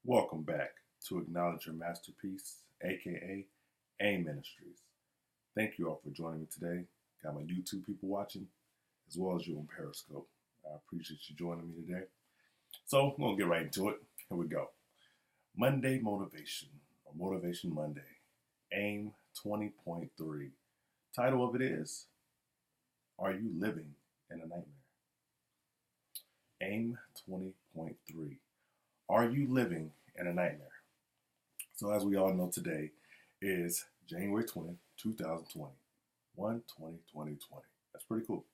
Welcome back to Acknowledge Your Masterpiece, aka A.Y.M Ministries. Thank you all for joining me today. Got my YouTube people watching, as well as you on Periscope. I appreciate you joining me today. So, I'm going to get right into it. Here we go. Monday Motivation, or Motivation Monday, A.Y.M 20.3. Title of it is, Are You Living in a Nightmare? A.Y.M 20.3. Are you living in a nightmare? So as we all know, today is January 20th, 2020. 1/20/2020. That's pretty cool.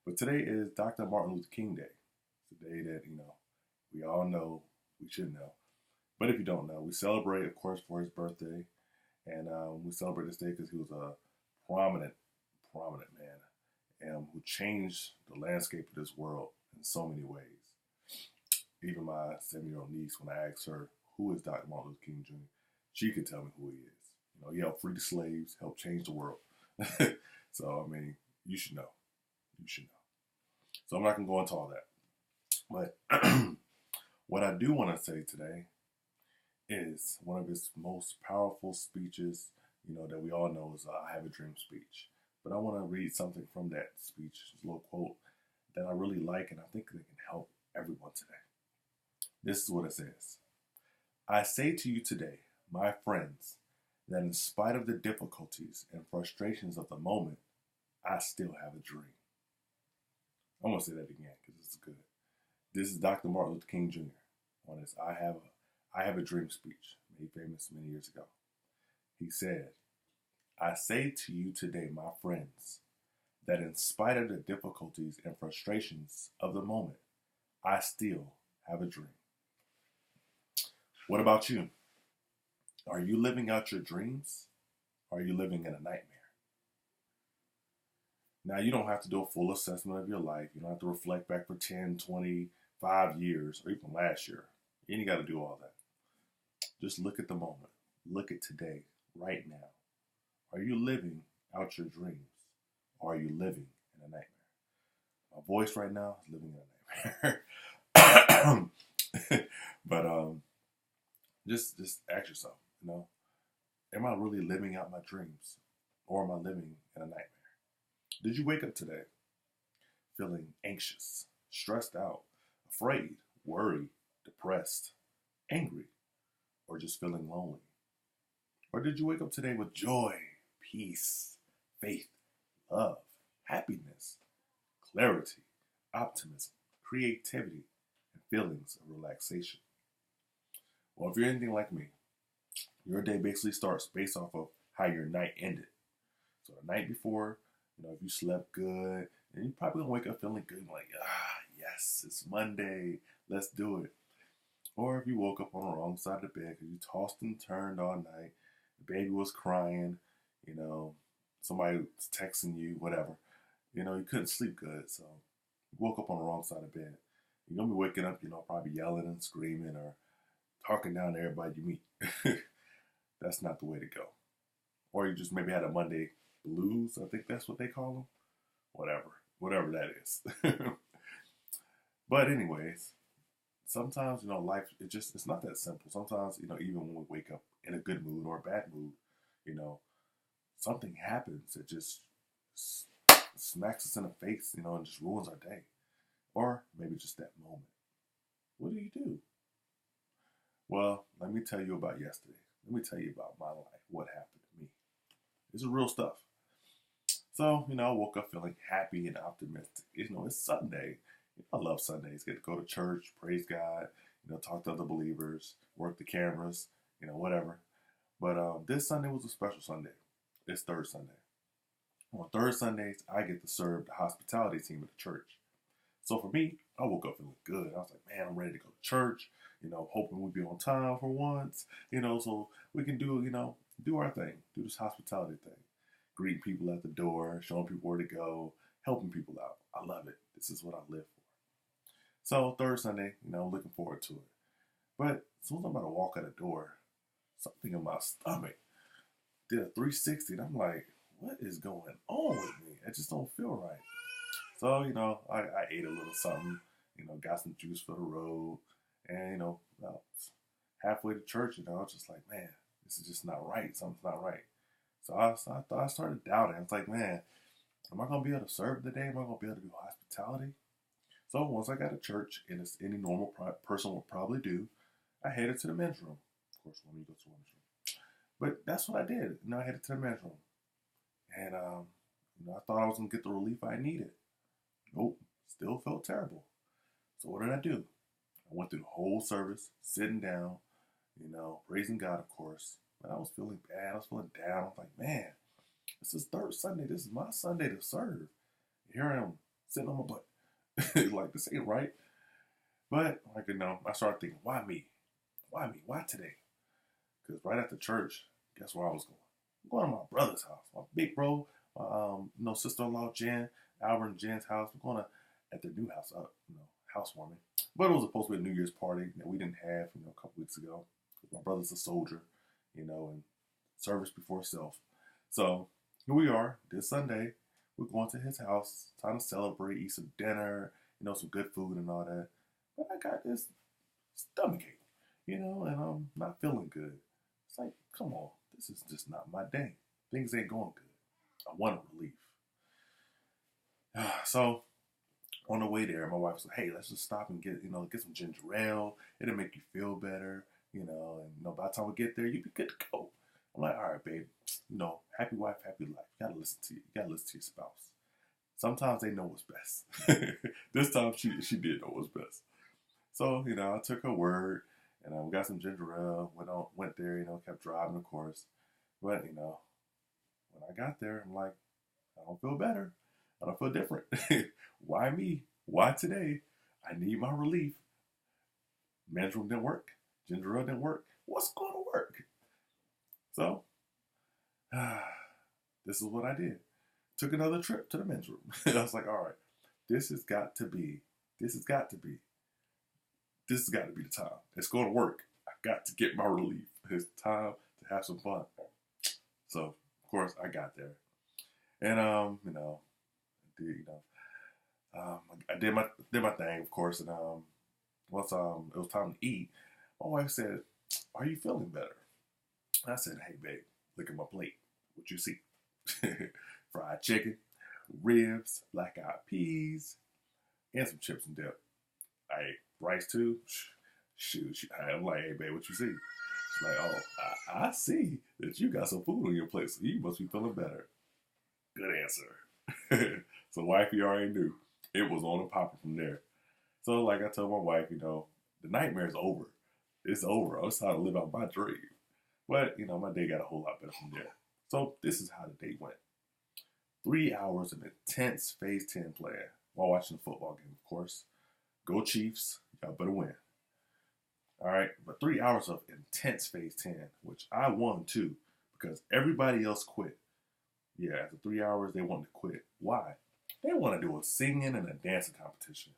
But today is Dr. Martin Luther King Day. It's a day that, we all know, we should know. But if you don't know, we celebrate, of course, for his birthday. And we celebrate this day because he was a prominent man who changed the landscape of this world in so many ways. Even my 7-year-old niece, when I asked her, who is Dr. Martin Luther King Jr., she could tell me who he is. He helped free the slaves, helped change the world. So, you should know. You should know. So I'm not going to go into all that. But what I do want to say today is one of his most powerful speeches, that we all know is I Have a Dream speech. But I want to read something from that speech, a little quote that I really like, and I think that can help everyone today. This is what it says. I say to you today, my friends, that in spite of the difficulties and frustrations of the moment, I still have a dream. I'm going to say that again because it's good. This is Dr. Martin Luther King Jr. on his I Have a Dream speech, made famous many years ago. He said, I say to you today, my friends, that in spite of the difficulties and frustrations of the moment, I still have a dream. What about you? Are you living out your dreams? Or are you living in a nightmare? Now, you don't have to do a full assessment of your life. You don't have to reflect back for 10, 25 years, or even last year. You ain't got to do all that. Just look at the moment. Look at today, right now. Are you living out your dreams? Or are you living in a nightmare? My voice right now is living in a nightmare. But just ask yourself, am I really living out my dreams, or am I living in a nightmare? Did you wake up today feeling anxious, stressed out, afraid, worried, depressed, angry, or just feeling lonely? Or did you wake up today with joy, peace, faith, love, happiness, clarity, optimism, creativity, and feelings of relaxation? Well, if you're anything like me, your day basically starts based off of how your night ended. So the night before, if you slept good, then you probably gonna wake up feeling good, like, yes, it's Monday, let's do it. Or if you woke up on the wrong side of the bed because you tossed and turned all night, the baby was crying, somebody was texting you, whatever, you couldn't sleep good, so you woke up on the wrong side of the bed. You're gonna be waking up, probably yelling and screaming or talking down to everybody you meet. That's not the way to go. Or you just maybe had a Monday blues, I think that's what they call them. Whatever that is. But anyways, sometimes, life, it's not that simple. Sometimes, even when we wake up in a good mood or a bad mood, something happens that just smacks us in the face, and just ruins our day. Or maybe just that moment. What do? Well, let me tell you about yesterday. Let me tell you about my life, what happened to me. This is real stuff. So, I woke up feeling happy and optimistic. It's Sunday. I love Sundays. Get to go to church, praise God, talk to other believers, work the cameras, whatever. But this Sunday was a special Sunday. It's third Sunday. On third Sundays, I get to serve the hospitality team at the church. So for me, I woke up feeling good. I was like, man, I'm ready to go to church, hoping we'd be on time for once, so we can do our thing, do this hospitality thing. Greeting people at the door, showing people where to go, helping people out. I love it. This is what I live for. So third Sunday, looking forward to it. But as soon as I'm about to walk out the door, something in my stomach did a 360, and I'm like, what is going on with me? I just don't feel right. So, I ate a little something, got some juice for the road, and, halfway to church, I was just like, man, this is just not right. Something's not right. So I started doubting. I was like, man, am I going to be able to serve today? Am I going to be able to do hospitality? So once I got to church, and as any normal person would probably do, I headed to the men's room. Of course, when you go to the men's room. But that's what I did. I headed to the men's room. And, I thought I was going to get the relief I needed. Nope. Still felt terrible. So what did I do? I went through the whole service, sitting down, praising God, of course. But I was feeling bad. I was feeling down. I was like, man, this is third Sunday. This is my Sunday to serve. Here I am, sitting on my butt. Like, this ain't right. But, I started thinking, why me? Why me? Why today? Because right after church, guess where I was going? I'm going to my brother's house. My big bro, my sister-in-law, Jen, Albert and Jen's house. We're going to, at their new house, housewarming. But it was supposed to be a New Year's party that we didn't have, a couple weeks ago. My brother's a soldier, and service before self. So here we are, this Sunday. We're going to his house, trying to celebrate, eat some dinner, some good food and all that. But I got this stomachache, and I'm not feeling good. It's like, come on, this is just not my day. Things ain't going good. I want a relief. So on the way there, my wife said, hey, let's just stop and get some ginger ale. It'll make you feel better, and by the time we get there, you'll be good to go. I'm like, all right, babe, happy wife, happy life. You gotta listen to your spouse. Sometimes they know what's best. This time she did know what's best. So, I took her word, and we got some ginger ale, went there, kept driving, of course. But, when I got there, I'm like, I don't feel better. I don't feel different. Why me? Why today? I need my relief. Men's room didn't work. Ginger ale didn't work. What's going to work? So, this is what I did. Took another trip to the men's room. I was like, all right, this has got to be the time. It's going to work. I got to get my relief. It's time to have some fun. So, of course, I got there. And, I did my thing, of course. And once it was time to eat, my wife said, are you feeling better? I said, hey, babe, look at my plate. What you see? Fried chicken, ribs, black-eyed peas, and some chips and dip. I ate rice, too. Shoot. I'm like, hey, babe, what you see? She's like, oh, I see that you got some food on your plate, so you must be feeling better. Good answer. So wifey already knew. It was on and popping from there. So, like I told my wife, the nightmare's over. It's over. I was trying to live out my dream. But, my day got a whole lot better from there. So, this is how the day went. 3 hours of intense Phase 10 playing while watching the football game, of course. Go Chiefs. Y'all better win. All right. But 3 hours of intense Phase 10, which I won too, because everybody else quit. Yeah, after 3 hours, they wanted to quit. Why? They want to do a singing and a dancing competition.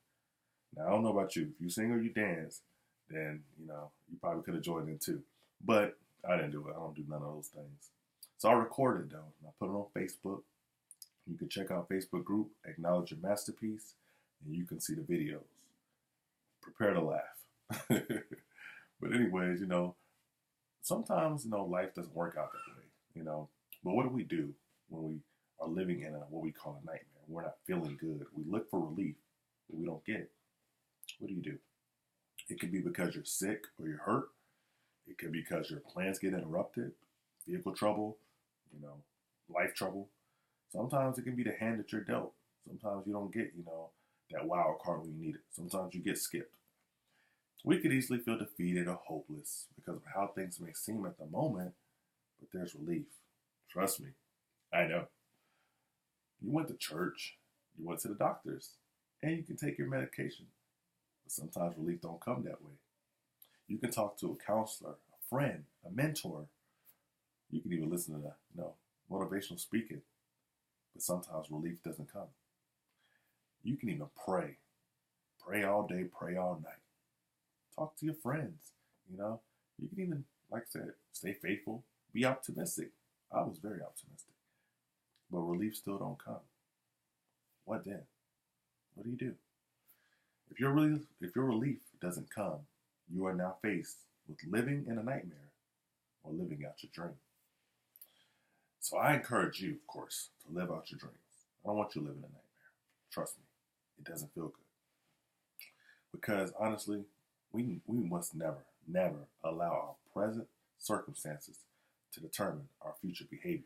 Now, I don't know about you. If you sing or you dance, then, you probably could have joined in too. But I didn't do it. I don't do none of those things. So I recorded, though, and I put it on Facebook. You can check out Facebook group, Acknowledge Your Masterpiece, and you can see the videos. Prepare to laugh. But anyways, sometimes, life doesn't work out that way, But what do we do when we are living in what we call a nightmare? We're not feeling good. We look for relief, but we don't get it. What do? It could be because you're sick or you're hurt. It could be because your plans get interrupted, vehicle trouble, life trouble. Sometimes it can be the hand that you're dealt. Sometimes you don't get, that wild card when you need it. Sometimes you get skipped. We could easily feel defeated or hopeless because of how things may seem at the moment, but there's relief. Trust me, I know. You went to church, you went to the doctors, and you can take your medication. But sometimes relief don't come that way. You can talk to a counselor, a friend, a mentor. You can even listen to motivational speaking. But sometimes relief doesn't come. You can even pray. Pray all day, pray all night. Talk to your friends, You can even, like I said, stay faithful, be optimistic. I was very optimistic. But relief still don't come. What then? What do you do? If your relief doesn't come, you are now faced with living in a nightmare or living out your dream. So I encourage you, of course, to live out your dreams. I don't want you living in a nightmare. Trust me, it doesn't feel good. Because honestly, we must never allow our present circumstances to determine our future behavior.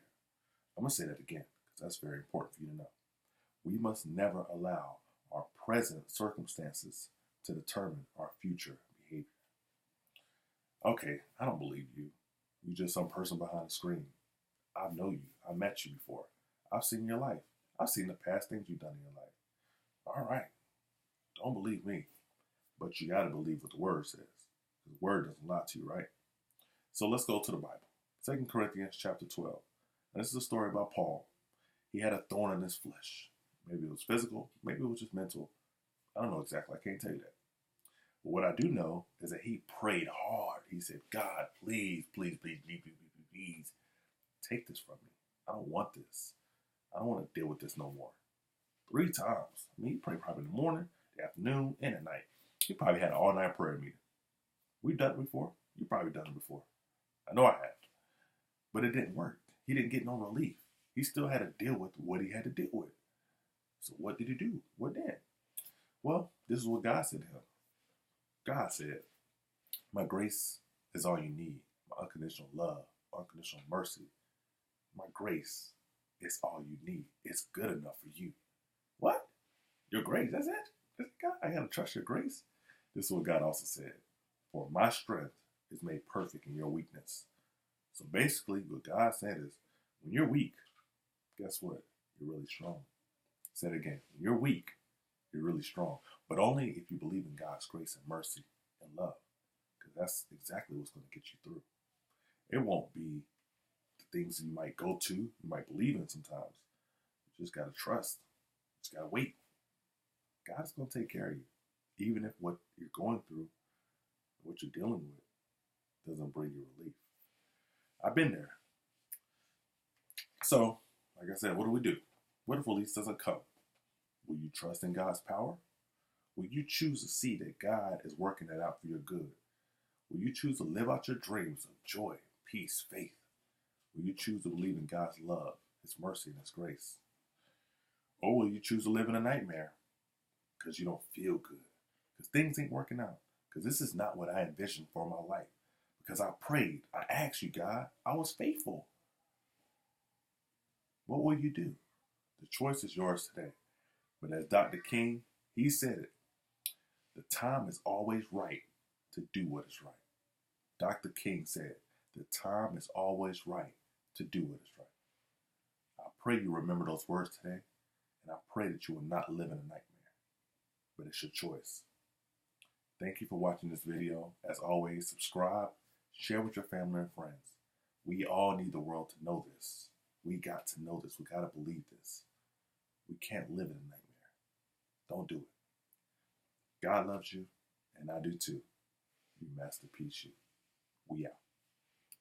I'm going to say that again because that's very important for you to know. We must never allow our present circumstances to determine our future behavior. Okay, I don't believe you. You're just some person behind the screen. I know you. I met you before. I've seen your life. I've seen the past things you've done in your life. All right. Don't believe me. But you got to believe what the word says. The word doesn't lie to you, right? So let's go to the Bible. 2 Corinthians chapter 12. And this is a story about Paul. He had a thorn in his flesh. Maybe it was physical. Maybe it was just mental. I don't know exactly. I can't tell you that. But what I do know is that he prayed hard. He said, God, please, please, please, please, please, please, please, take this from me. I don't want this. I don't want to deal with this no more. 3 times. I mean, he prayed probably in the morning, the afternoon, and at night. He probably had an all-night prayer meeting. We've done it before. You've probably done it before. I know I have. But it didn't work. He didn't get no relief. He still had to deal with what he had to deal with. So what did he do? What then? Well, this is what God said to him. God said, my grace is all you need. My unconditional love, unconditional mercy. My grace is all you need. It's good enough for you. What? Your grace, that's it? God, I gotta trust your grace. This is what God also said. For my strength is made perfect in your weakness. So basically, what God said is, when you're weak, guess what? You're really strong. Say it again. When you're weak, you're really strong. But only if you believe in God's grace and mercy and love. Because that's exactly what's going to get you through. It won't be the things you might go to, you might believe in sometimes. You just got to trust. You just got to wait. God's going to take care of you. Even if what you're going through, what you're dealing with, doesn't bring you relief. I've been there. So, like I said, what do? What if release doesn't come? Will you trust in God's power? Will you choose to see that God is working it out for your good? Will you choose to live out your dreams of joy, peace, faith? Will you choose to believe in God's love, His mercy, and His grace? Or will you choose to live in a nightmare because you don't feel good? Because things ain't working out. Because this is not what I envisioned for my life. Because I prayed. I asked you, God. I was faithful. What will you do? The choice is yours today. But as Dr. King, he said it. The time is always right to do what is right. Dr. King said, the time is always right to do what is right. I pray you remember those words today. And I pray that you will not live in a nightmare. But it's your choice. Thank you for watching this video. As always, subscribe, share with your family and friends. We all need the world to know this. We got to know this. We got to believe this. We can't live in a nightmare. Don't do it. God loves you, and I do too. You masterpiece you. We out.